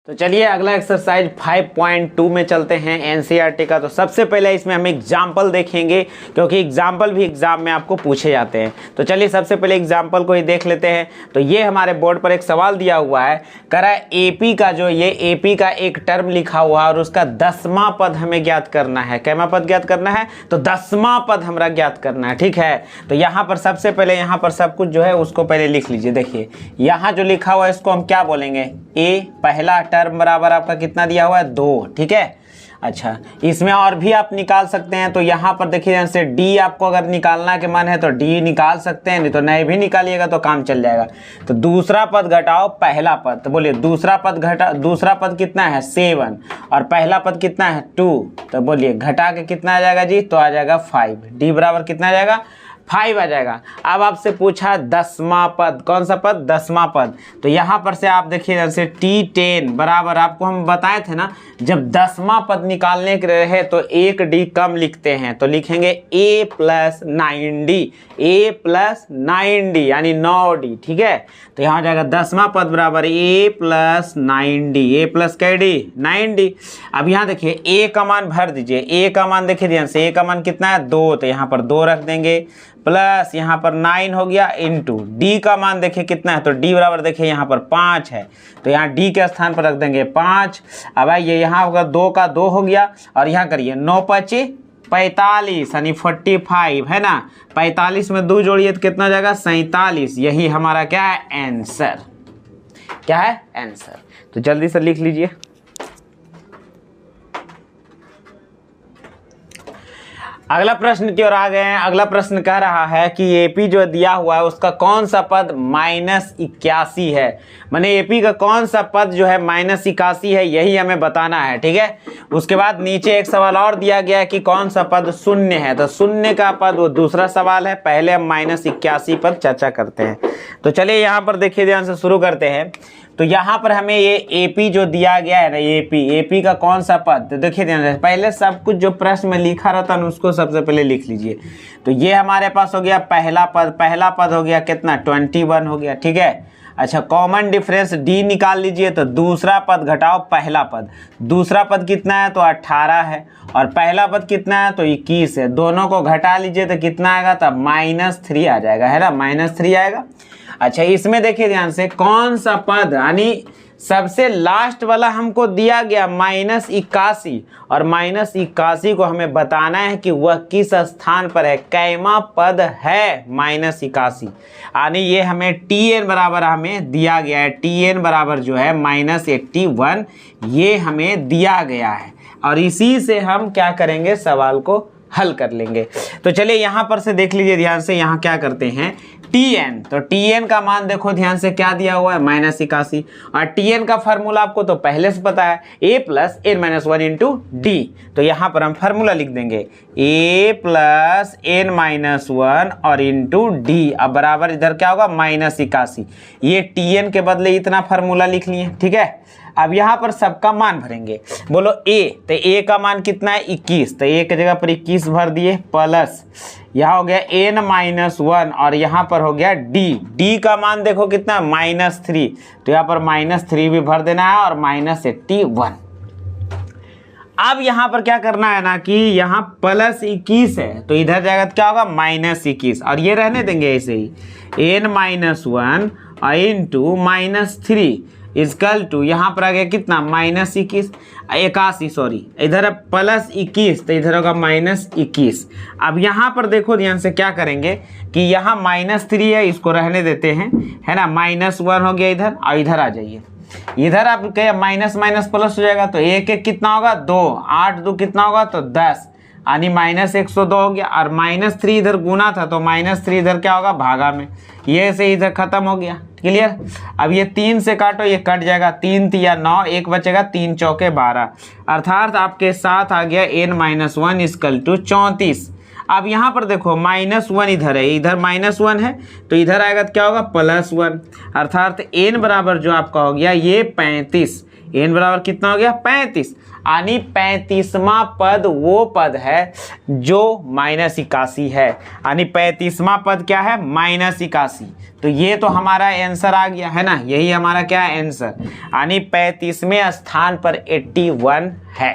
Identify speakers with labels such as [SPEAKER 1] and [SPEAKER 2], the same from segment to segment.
[SPEAKER 1] तो चलिए अगला एक्सरसाइज 5.2 में चलते हैं एनसीईआरटी का। तो सबसे पहले इसमें हम एग्जाम्पल देखेंगे क्योंकि एग्जाम्पल भी एग्जाम में आपको पूछे जाते हैं। तो चलिए सबसे पहले एग्जाम्पल को ही देख लेते हैं। तो ये हमारे बोर्ड पर एक सवाल दिया हुआ है, कह रहा है एपी का जो ये एपी का एक टर्म लिखा हुआ है और उसका 10वां पद हमें ज्ञात करना है। कैमा पद ज्ञात करना है? तो 10वां पद हमारा ज्ञात करना है। ठीक है, तो यहाँ पर सबसे पहले यहाँ पर सब कुछ जो है उसको पहले लिख लीजिए। देखिए यहाँ जो लिखा हुआ है इसको हम क्या बोलेंगे? ए पहला टर्म बराबर आपका कितना दिया हुआ है? 2। ठीक है, अच्छा इसमें और भी आप निकाल सकते हैं। तो यहाँ पर देखिए जैसे डी आपको अगर निकालना के मन है तो डी निकाल सकते हैं, नहीं तो नहीं भी निकालिएगा तो काम चल जाएगा। तो दूसरा पद घटाओ पहला पद, तो बोलिए दूसरा पद कितना है? 7 और पहला पद कितना है? 2। तो बोलिए घटा के कितना आ जाएगा जी? तो आ जाएगा 5। डी बराबर कितना आ जाएगा? 5 आ जाएगा। अब आपसे पूछा 10वां पद, कौन सा पद? 10वां पद। तो यहाँ पर से आप देखिए जैसे T10 बराबर आपको हम बताए थे ना, जब 10वां पद निकालने के रहे तो एक डी कम लिखते हैं, तो लिखेंगे A + 9D, A + 9D यानी 9D। ठीक है, तो यहाँ जाएगा 10वां पद बराबर A + 9D, A + क्या D? 9D। अब यहाँ देखिए A का मान भर दीजिए। A का मान देखिए ध्यान से, A का मान कितना है? 2, तो यहाँ पर 2 रख देंगे प्लस यहाँ पर 9 हो गया इंटू डी का मान देखिए कितना है? तो डी बराबर देखिए यहाँ पर 5 है, तो यहाँ डी के स्थान पर रख देंगे 5। अब ये यहाँ होगा 2 का 2 हो गया और यहाँ करिए 9 × 5 = 45 यानी 45 है ना। 45 में 2 जोड़िए तो कितना जाएगा? 47। यही हमारा क्या है? आंसर। क्या है? आंसर। तो जल्दी से लिख लीजिए। अगला प्रश्न की ओर आ गए हैं। अगला प्रश्न कह रहा है कि एपी जो दिया हुआ है उसका कौन सा पद -81 है। माने एपी का कौन सा पद जो है -81 है, यही हमें बताना है। ठीक है, उसके बाद नीचे एक सवाल और दिया गया है कि कौन सा पद शून्य है। तो शून्य का पद वो दूसरा सवाल है, पहले हम -81 पर चर्चा करते हैं। तो चलिए यहाँ पर देखिए ध्यान से शुरू करते हैं। तो यहाँ पर हमें ये एपी जो दिया गया है ना, एपी का कौन सा पद? तो देखिए ध्यान से, पहले सब कुछ जो प्रश्न में लिखा रहता है उसको सबसे पहले लिख लीजिए। तो ये हमारे पास हो गया पहला पद हो गया कितना? 21 हो गया। ठीक है, अच्छा कॉमन डिफरेंस डी निकाल लीजिए। तो दूसरा पद घटाओ पहला पद, दूसरा पद कितना है? तो 18 है और पहला पद कितना है? तो 21 है। दोनों को घटा लीजिए तो कितना आएगा? तब -3 आ जाएगा, है ना, -3 आएगा। अच्छा इसमें देखिए ध्यान से कौन सा पद यानी सबसे लास्ट वाला हमको दिया गया -81 और -81 को हमें बताना है कि वह किस स्थान पर है, कैमा पद है -81। यानी ये हमें Tn बराबर हमें दिया गया है। Tn बराबर जो है -81 ये हमें दिया गया है और इसी से हम क्या करेंगे? सवाल को हल कर लेंगे। तो चलिए यहाँ पर से देख लीजिए ध्यान से, यहाँ क्या करते हैं? Tn, तो Tn का मान देखो ध्यान से क्या दिया हुआ है? -81 और Tn का फार्मूला आपको तो पहले से पता है, A + n-1 × D। तो यहाँ पर हम फार्मूला लिख देंगे A + n-1 और इंटू D। अब बराबर इधर क्या होगा? -81। ये Tn के बदले इतना फार्मूला लिख लिए। ठीक है, अब यहाँ पर सबका मान भरेंगे। बोलो A, तो A का मान कितना है? 21, तो A की जगह पर 21 भर दिए प्लस यहाँ हो गया n-1 और यहाँ पर हो गया D का मान देखो कितना? -3, तो यहाँ पर -3 भी भर देना है और -81। अब यहाँ पर क्या करना है ना कि यहाँ +21 है तो इधर जाएगा तो क्या होगा? -21 और ये रहने देंगे ऐसे ही n-1 इंटू -3 इजकल टू यहाँ पर आ गया कितना? -81 सॉरी, इधर +21 तो इधर होगा -21। अब यहाँ पर देखो ध्यान से क्या करेंगे कि यहाँ -3 है, इसको रहने देते हैं, है ना। -1 हो गया इधर और इधर आ जाइए। इधर आप कहे माइनस प्लस हो जाएगा तो 1 कितना होगा? 2, 8 2 कितना होगा? तो 10 यानी -102 हो गया और -3 इधर गुना था तो -3 इधर क्या होगा? भागा में। ये से इधर खत्म हो गया। क्लियर? अब ये 3 से काटो, ये कट जाएगा, 3 × 9 1 बचेगा, 3 × 4 12 अर्थात आपके साथ आ गया n-1 = 34। अब यहाँ पर देखो -1 इधर है, इधर -1 है तो इधर आएगा तो क्या होगा? +1 अर्थात n बराबर जो आपका हो गया ये 35। n बराबर कितना हो गया 35, यानी 35वां पद वो पद है जो -81 है, यानी 35वां पद क्या है -81। तो ये तो हमारा आंसर आ गया है ना, यही हमारा क्या है आंसर, यानी 35वें स्थान पर 81 है।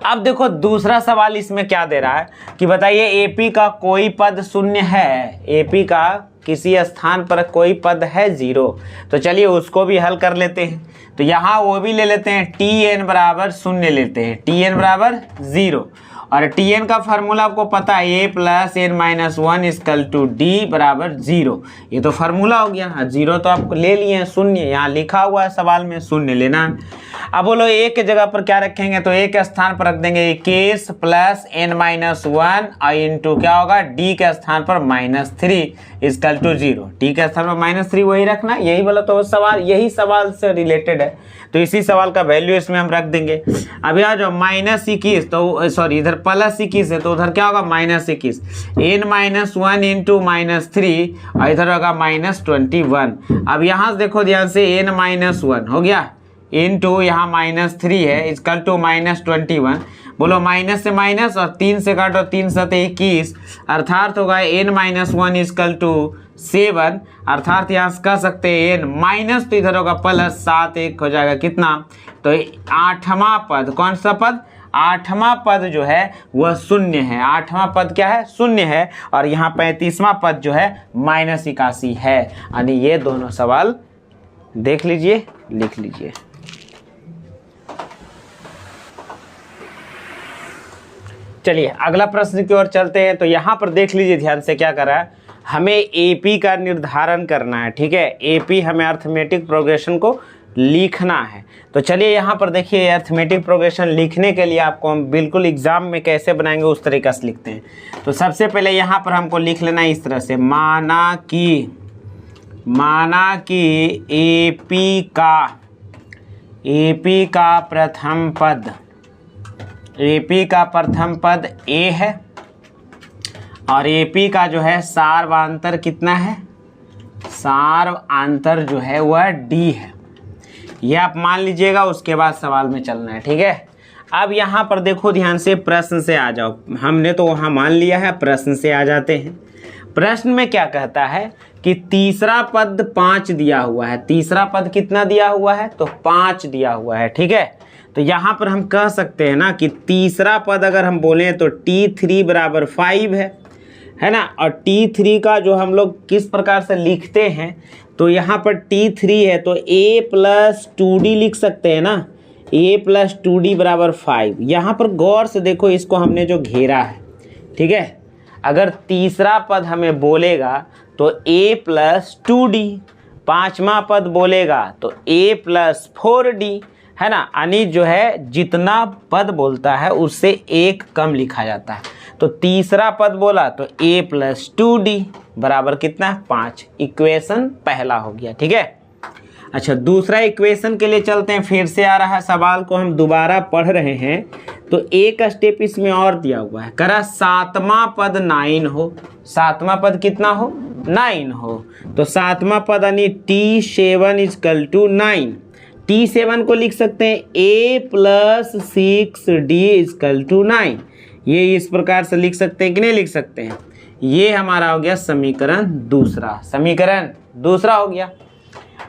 [SPEAKER 1] अब देखो दूसरा सवाल इसमें क्या दे रहा है कि बताइए एपी का कोई पद शून्य है, एपी का किसी स्थान पर कोई पद है 0। तो चलिए उसको भी हल कर लेते हैं। तो यहाँ वो भी ले लेते हैं, tn बराबर 0 लेते हैं, tn बराबर 0, और tn का फार्मूला आपको पता है a plus n minus 1 equal to d बराबर 0। ये तो फार्मूला हो गया। 0 तो आपको ले लिए हैं, शून्य यहाँ लिखा हुआ है सवाल में, शून्य लेना है। अब बोलो a के जगह पर क्या रखेंगे, तो a के स्थान पर रख देंगे 21 प्लस n माइनस 1 और इंटू क्या होगा d के स्थान पर -3 इक्वल टू 0। d के स्थान पर -3 वही रखना, यही बोला तो सवाल, यही सवाल से रिलेटेड है, तो इसी सवाल का वैल्यू इसमें हम रख देंगे। अब यहाँ जो -21 तो सॉरी इधर +21 है तो उधर क्या होगा -21, n माइनस 1 इंटू -3 और इधर होगा -21। अब यहाँ से देखो ध्यान से n माइनस 1 हो गया इंटू यहाँ -3 है इक्वल टू -21। बोलो माइनस से माइनस और 3 से काटो, 3 7 21, अर्थात होगा n माइनस 1 इक्वल टू 7, अर्थात यहाँ से कह सकते हैं n माइनस तो इधर होगा प्लस 7 1 हो जाएगा कितना, तो 8वां पद, कौन सा पद, 8वां पद जो है वह शून्य है। 8वां पद क्या है, शून्य है, और यहाँ 35वां पद जो है -81 है। यानी ये दोनों सवाल देख लीजिए, लिख लीजिए। चलिए अगला प्रश्न की ओर चलते हैं। तो यहाँ पर देख लीजिए ध्यान से क्या कर रहा है, हमें एपी का निर्धारण करना है, ठीक है। एपी हमें अर्थमेटिक प्रोग्रेशन को लिखना है। तो चलिए यहाँ पर देखिए अर्थमेटिक प्रोग्रेशन लिखने के लिए आपको हम बिल्कुल एग्जाम में कैसे बनाएंगे उस तरीके से लिखते हैं। तो सबसे पहले यहाँ पर हमको लिख लेना है इस तरह से, माना कि एपी का प्रथम पद, एपी का प्रथम पद ए है और एपी का जो है सार्वांतर कितना है, सार्वांतर जो है वह डी है। ये आप मान लीजिएगा, उसके बाद सवाल में चलना है, ठीक है। अब यहाँ पर देखो ध्यान से, प्रश्न से आ जाओ, हमने तो वहाँ मान लिया है, प्रश्न से आ जाते हैं। प्रश्न में क्या कहता है कि तीसरा पद 5 दिया हुआ है। तीसरा पद कितना दिया हुआ है, तो 5 दिया हुआ है, ठीक है। तो यहाँ पर हम कह सकते हैं ना कि तीसरा पद अगर हम बोलें तो t3 बराबर 5 है ना। और t3 का जो हम लोग किस प्रकार से लिखते हैं, तो यहाँ पर t3 है तो a प्लस 2d लिख सकते हैं ना, a प्लस 2d बराबर 5। यहाँ पर गौर से देखो, इसको हमने जो घेरा है, ठीक है। अगर तीसरा पद हमें बोलेगा तो a प्लस 2d, 5वां पद बोलेगा तो a प्लस 4d, है ना। यानी जो है जितना पद बोलता है उससे एक कम लिखा जाता है। तो तीसरा पद बोला तो a प्लस 2d बराबर कितना है 5। इक्वेशन पहला हो गया, ठीक है। अच्छा दूसरा इक्वेशन के लिए चलते हैं, फिर से आ रहा है सवाल को हम दोबारा पढ़ रहे हैं। तो एक स्टेप इसमें और दिया हुआ है, करा 7वां पद 9 हो। 7वां पद कितना हो, 9 हो। तो 7वां पद यानी t7 इक्वल टू 9। t7 को लिख सकते हैं a plus 6d equal to 9। ये इस प्रकार से लिख सकते हैं कि नहीं लिख सकते हैं। ये हमारा हो गया समीकरण दूसरा, समीकरण दूसरा हो गया।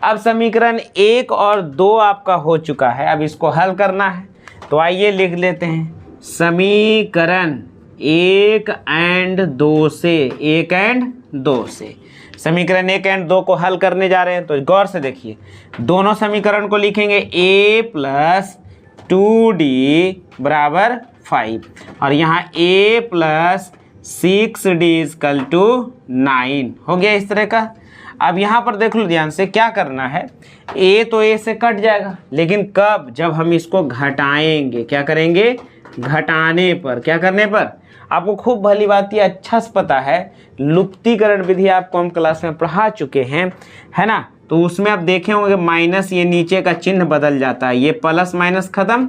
[SPEAKER 1] अब समीकरण 1 और 2 आपका हो चुका है, अब इसको हल करना है। तो आइए लिख लेते हैं, समीकरण 1 एंड 2 से, 1 एंड 2 से समीकरण 1 एंड 2 को हल करने जा रहे हैं। तो गौर से देखिए, दोनों समीकरण को लिखेंगे a प्लस 2d बराबर 5 और यहाँ a plus 6d equal to 9 हो गया इस तरह का। अब यहाँ पर देख लो ध्यान से, क्या करना है, a तो a से कट जाएगा, लेकिन कब, जब हम इसको घटाएंगे। क्या करेंगे, घटाने पर। क्या करने पर, आपको खूब भली बात ये अच्छा से पता है, लुप्तीकरण विधि आपको हम क्लास में पढ़ा चुके हैं, है ना। तो उसमें आप देखे होंगे माइनस, ये नीचे का चिन्ह बदल जाता है, ये प्लस माइनस खत्म।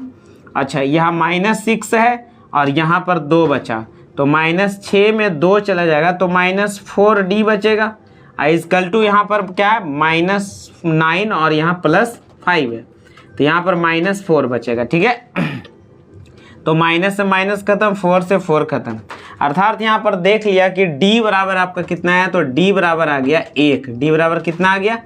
[SPEAKER 1] अच्छा यहाँ -6 है और यहाँ पर 2 बचा, तो -6 में 2 चला जाएगा तो -4d बचेगा। इक्वल टू यहाँ पर क्या है, -9 और यहाँ +5 है। तो यहाँ पर -4 बचेगा, ठीक है। तो माइनस से माइनस खत्म, 4 से 4 खत्म, अर्थात यहाँ पर देख लिया कि d बराबर आपका कितना है, तो d बराबर आ गया 1। d बराबर कितना आ गया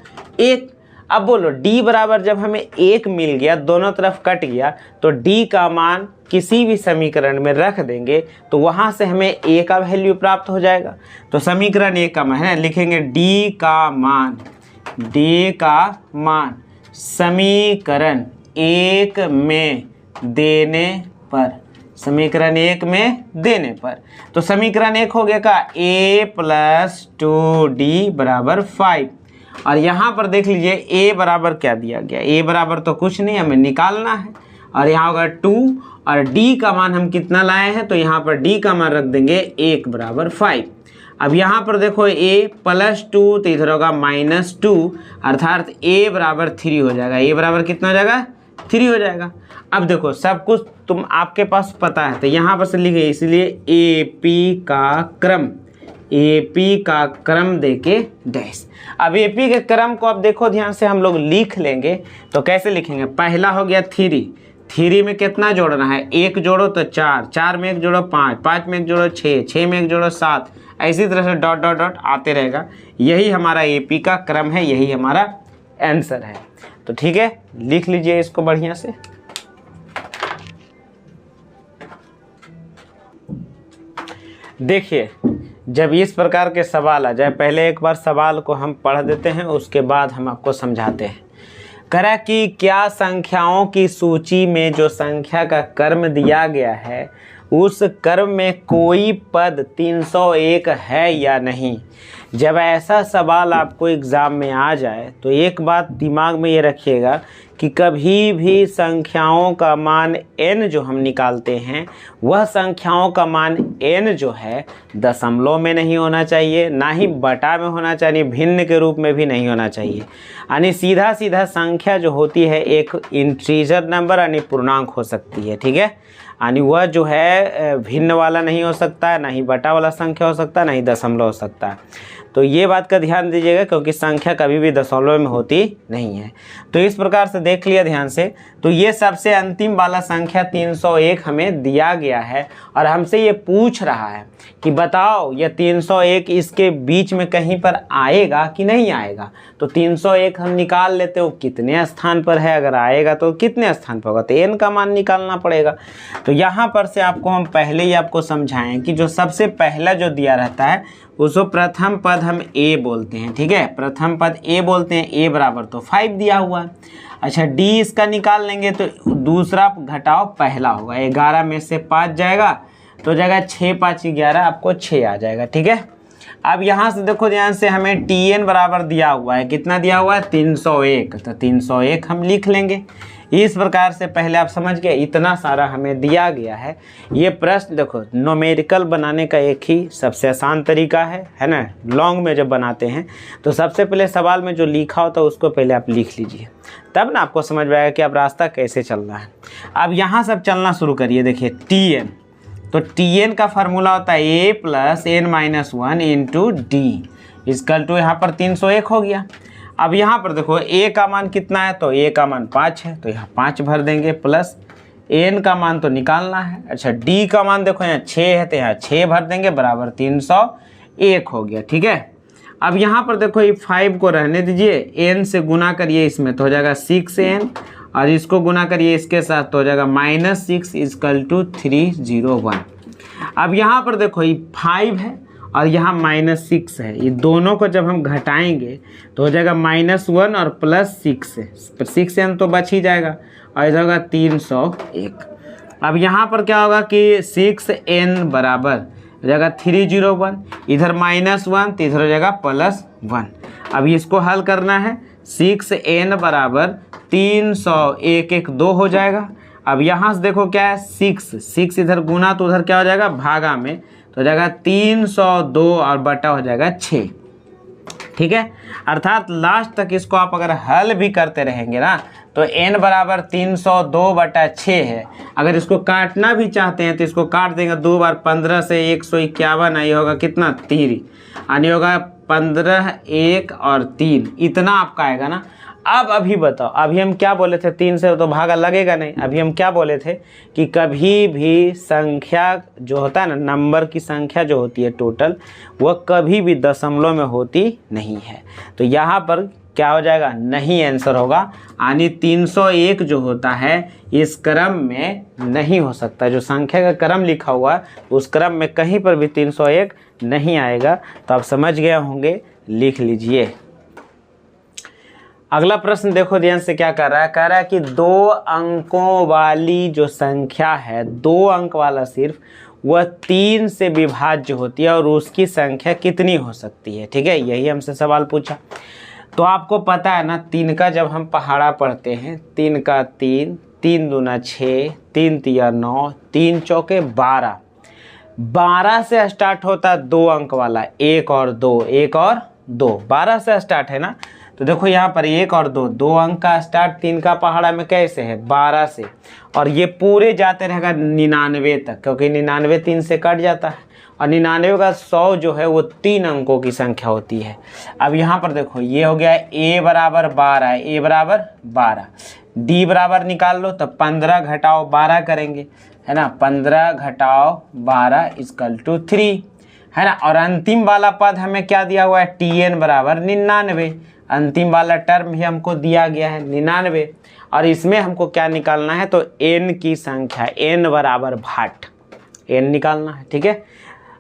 [SPEAKER 1] 1। अब बोलो d बराबर जब हमें 1 मिल गया, दोनों तरफ कट गया, तो d का मान किसी भी समीकरण में रख देंगे तो वहाँ से हमें a का वैल्यू प्राप्त हो जाएगा। तो समीकरण 1 का मान है, लिखेंगे d का मान समीकरण 1 में देने पर, समीकरण 1 में देने पर, तो समीकरण 1 हो गया का a + 2d बराबर 5। और यहाँ पर देख लीजिए a बराबर क्या दिया गया, a बराबर तो कुछ नहीं, हमें निकालना है, और यहाँ होगा 2, और d का मान हम कितना लाए हैं, तो यहाँ पर d का मान रख देंगे 1 बराबर 5। अब यहाँ पर देखो a + 2, तो इधर होगा -2, अर्थात a बराबर 3 हो जाएगा। a बराबर कितना हो जाएगा 3 हो जाएगा। अब देखो सब कुछ तुम आपके पास पता है, तो यहाँ पर से लिखे, इसलिए एपी का क्रम देके डैश। अब एपी के क्रम को अब देखो ध्यान से हम लोग लिख लेंगे, तो कैसे लिखेंगे, पहला हो गया 3 में कितना जोड़ना है, 1 जोड़ो तो 4, 4 में 1 जोड़ो 5, 5 में 1 जोड़ो 6, 6 में 1 जोड़ो 7, इसी तरह से डॉट डॉट डॉट आते रहेगा। यही हमारा एपी का क्रम है, यही हमारा आंसर है। तो ठीक है, लिख लीजिए इसको बढ़िया से। देखिए जब इस प्रकार के सवाल आ जाए, पहले एक बार सवाल को हम पढ़ देते हैं, उसके बाद हम आपको समझाते हैं। करा कि क्या संख्याओं की सूची में जो संख्या का क्रम दिया गया है उस क्रम में कोई पद 301 है या नहीं। जब ऐसा सवाल आपको एग्ज़ाम में आ जाए तो एक बात दिमाग में ये रखिएगा कि कभी भी संख्याओं का मान n जो हम निकालते हैं, वह संख्याओं का मान n जो है दशमलव में नहीं होना चाहिए, ना ही बटा में होना चाहिए, भिन्न के रूप में भी नहीं होना चाहिए। यानी सीधा सीधा संख्या जो होती है एक इंटीजर नंबर यानी पूर्णांक हो सकती है, ठीक है। यानी वह जो है भिन्न वाला नहीं हो सकता है, ना ही बटा वाला संख्या हो सकता है, ना ही दशमलव हो सकता है। तो ये बात का ध्यान दीजिएगा, क्योंकि संख्या कभी भी दशमलव में होती नहीं है। तो इस प्रकार से देख लिया ध्यान से। तो ये सबसे अंतिम वाला संख्या 301 हमें दिया गया है, और हमसे ये पूछ रहा है कि बताओ ये 301 इसके बीच में कहीं पर आएगा कि नहीं आएगा। तो 301 हम निकाल लेते हो कितने स्थान पर है, अगर आएगा तो कितने स्थान पर होगा, तो n का मान निकालना पड़ेगा। तो यहाँ पर से आपको हम पहले ही आपको समझाएं कि जो सबसे पहला जो दिया रहता है उसको प्रथम पद हम a बोलते हैं, ठीक है। प्रथम पद a बोलते हैं, a बराबर तो 5 दिया हुआ है। अच्छा d इसका निकाल लेंगे तो दूसरा घटाओ पहला होगा, 11 में से 5 जाएगा तो जाएगा 6 5 11, आपको 6 आ जाएगा, ठीक है। अब यहाँ से देखो ध्यान से, हमें tn बराबर दिया हुआ है, कितना दिया हुआ है 301, तो 301 हम लिख लेंगे। इस प्रकार से पहले आप समझ गए, इतना सारा हमें दिया गया है। ये प्रश्न देखो न्यूमेरिकल बनाने का एक ही सबसे आसान तरीका है ना। लॉन्ग में जब बनाते हैं तो सबसे पहले सवाल में जो लिखा होता है उसको पहले आप लिख लीजिए, तब ना आपको समझ में आएगा कि आप रास्ता कैसे चलना है। अब यहाँ सब चलना शुरू करिए। देखिए tn, तो tn का फार्मूला होता है a + n - 1 × d equal to यहाँ पर 301 हो गया। अब यहाँ पर देखो a का मान कितना है, तो a का मान 5 है, तो यहाँ 5 भर देंगे, प्लस n का मान तो निकालना है। अच्छा d का मान देखो यहाँ 6 है, तो यहाँ 6 भर देंगे, बराबर 301 हो गया, ठीक है। अब यहाँ पर देखो ये 5 को रहने दीजिए, n से गुना करिए इसमें तो हो जाएगा 6n, और इसको गुना करिए इसके साथ तो हो जाएगा -6 = 301। अब यहाँ पर देखो ये 5 है और यहाँ -6 है, ये दोनों को जब हम घटाएंगे तो हो जाएगा -1 और +6 है, 6n तो बच ही जाएगा, और इधर होगा 301। अब यहाँ पर क्या होगा कि 6n बराबर हो जाएगा 301, इधर -1 तो इधर हो जाएगा +1। अब इसको हल करना है, 6n बराबर 301, 1 2 हो जाएगा। अब यहाँ से देखो क्या है 6 इधर गुना तो उधर क्या हो जाएगा भागा में, तो हो जाएगा 302 और बटा हो जाएगा 6, ठीक है। अर्थात लास्ट तक इसको आप अगर हल भी करते रहेंगे ना तो n बराबर 302/6 है। अगर इसको काटना भी चाहते हैं तो इसको काट देंगे, 2 बार 15 से 151, ये होगा कितना 3, यानी होगा 15 1 और 3, इतना आपका आएगा ना। अब अभी बताओ, अभी हम क्या बोले थे, 3 से तो भागा लगेगा नहीं। अभी हम क्या बोले थे कि कभी भी संख्या जो होता है ना, नंबर की संख्या जो होती है टोटल, वह कभी भी दशमलव में होती नहीं है। तो यहाँ पर क्या हो जाएगा, नहीं आंसर होगा। यानी 301 जो होता है इस क्रम में नहीं हो सकता। जो संख्या का क्रम लिखा हुआ है उस क्रम में कहीं पर भी 301 नहीं आएगा। तो आप समझ गए होंगे, लिख लीजिए। अगला प्रश्न देखो ध्यान से, क्या कर रहा है, कह रहा है कि 2 अंकों वाली जो संख्या है, 2 अंक वाला सिर्फ, वह 3 से विभाज्य होती है और उसकी संख्या कितनी हो सकती है। ठीक है, यही हमसे सवाल पूछा। तो आपको पता है ना, 3 का जब हम पहाड़ा पढ़ते हैं, 3 का 3, 3 दूना 6, 3 तिया 9, 3 चौके 12, 12 से स्टार्ट होता है 2 अंक वाला, 1 और 2, 1 और 2, 12 से स्टार्ट है ना। तो देखो यहाँ पर 1 और 2, 2 अंक का स्टार्ट 3 का पहाड़ा में कैसे है, 12 से, और ये पूरे जाते रहेगा 99 तक, क्योंकि 99 3 से कट जाता है, और 99 का 100 जो है वो 3 अंकों की संख्या होती है। अब यहाँ पर देखो, ये हो गया a बराबर 12, a बराबर 12, d बराबर निकाल लो, तो 15 घटाओ 12 करेंगे, है ना, 15 घटाओ 12 इक्वल टू 3, है ना। और अंतिम वाला पद हमें क्या दिया हुआ है, tn बराबर 99, अंतिम वाला टर्म भी हमको दिया गया है 99, और इसमें हमको क्या निकालना है, तो n की संख्या, n बराबर 8, n निकालना है। ठीक है,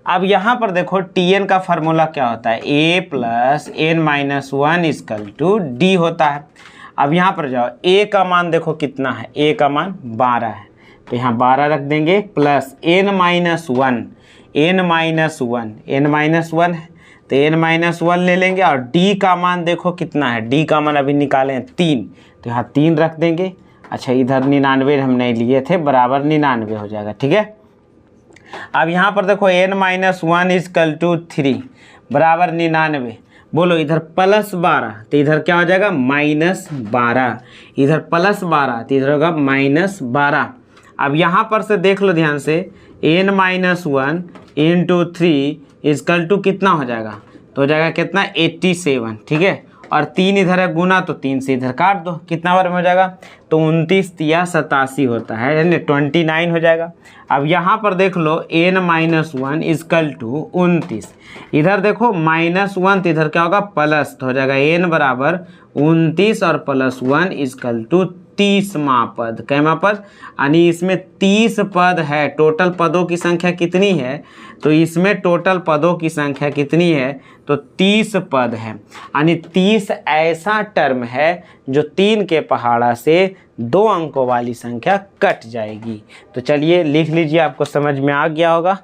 [SPEAKER 1] अब यहाँ पर देखो tn का फार्मूला क्या होता है, a plus n minus 1 equal to d होता है। अब यहाँ पर जाओ, a का मान देखो कितना है, a का मान 12 है, तो यहाँ 12 रख देंगे, plus n minus 1, n minus 1, n minus 1 है तो n माइनस 1 ले लेंगे, और d का मान देखो कितना है, d का मान अभी निकाले हैं 3, तो यहाँ 3 रख देंगे। अच्छा, इधर 99 हम नहीं लिए थे, बराबर 99 हो जाएगा। ठीक है, अब यहाँ पर देखो n माइनस 1 इक्वल टू 3 बराबर 99, बोलो इधर प्लस 12, तो इधर क्या हो जाएगा, माइनस 12, इधर प्लस 12, तो इधर होगा माइनस 12। अब यहाँ पर से देख लो ध्यान से, n minus 1 into 3 equal to कितना हो जाएगा, तो हो जाएगा कितना, 87। ठीक है, और 3 इधर है गुना, तो 3 से इधर काट दो, कितना बार में हो जाएगा, तो 29 तिया 87 होता है, यानी 29 हो जाएगा। अब यहाँ पर देख लो n माइनस 1 इक्वल टू 29, इधर देखो माइनस 1, तो इधर क्या होगा, प्लस, तो हो जाएगा n बराबर 29 और प्लस 1 इक्वल टू 30वां पद। कैमा पद, यानी इसमें 30 पद है। टोटल पदों की संख्या कितनी है, तो इसमें टोटल पदों की संख्या कितनी है, तो 30 पद है। यानी 30 ऐसा टर्म है जो 3 के पहाड़ा से 2 अंकों वाली संख्या कट जाएगी। तो चलिए लिख लीजिए, आपको समझ में आ गया होगा।